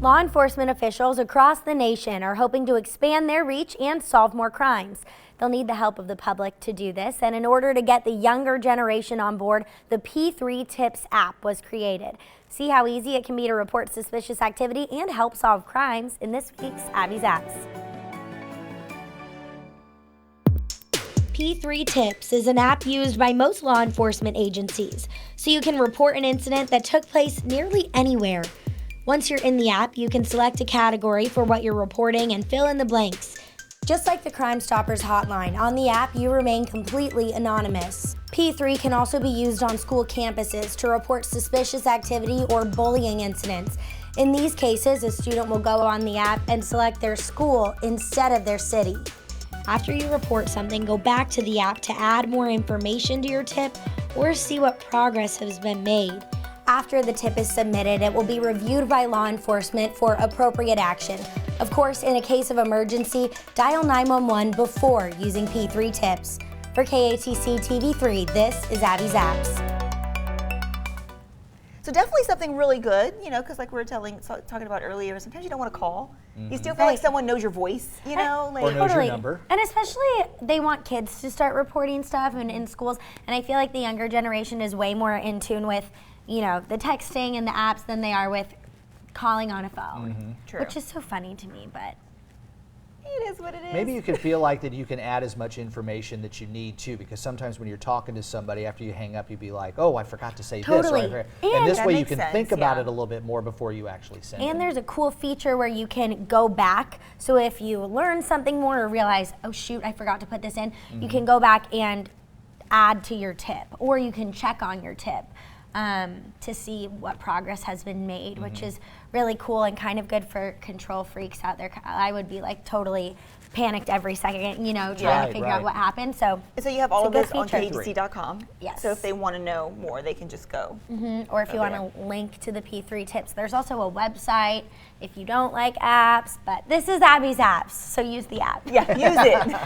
Law enforcement officials across the nation are hoping to expand their reach and solve more crimes. They'll need the help of the public to do this, and in order to get the younger generation on board, the P3 Tips app was created. See how easy it can be to report suspicious activity and help solve crimes in this week's Abby's Apps. P3 Tips is an app used by most law enforcement agencies, so you can report an incident that took place nearly anywhere. Once you're in the app, you can select a category for what you're reporting and fill in the blanks. Just like the Crime Stoppers hotline, on the app you remain completely anonymous. P3 can also be used on school campuses to report suspicious activity or bullying incidents. In these cases, a student will go on the app and select their school instead of their city. After you report something, go back to the app to add more information to your tip or see what progress has been made. After the tip is submitted, it will be reviewed by law enforcement for appropriate action. Of course, in a case of emergency, dial 911 before using P3 Tips. For KATC TV3, this is Abby's Apps. So definitely something really good, you know, because like we were talking about earlier, sometimes you don't want to call. You still feel like someone knows your voice, you know? Or knows your number. And especially they want kids to start reporting stuff in schools, and I feel like the younger generation is way more in tune with, you know, the texting and the apps than they are with calling on a phone, which is so funny to me, but it is what it is. Maybe you can feel like that you can add as much information that you need to, because sometimes when you're talking to somebody after you hang up, you'd be like, oh, I forgot to say this. Or and this way you can think about it a little bit more before you actually send it. And there's a cool feature where you can go back. So if you learn something more or realize, oh shoot, I forgot to put this in, you can go back and add to your tip, or you can check on your tip. To see what progress has been made, which is really cool and kind of good for control freaks out there. I would be like totally panicked every second, you know, trying to figure out what happened. So you have all of this on KATC.com. Yes. So if they want to know more, they can just go. Or if you want to link to the P3 Tips, there's also a website if you don't like apps. But this is Abby's Apps, so use the app. Yeah, use it.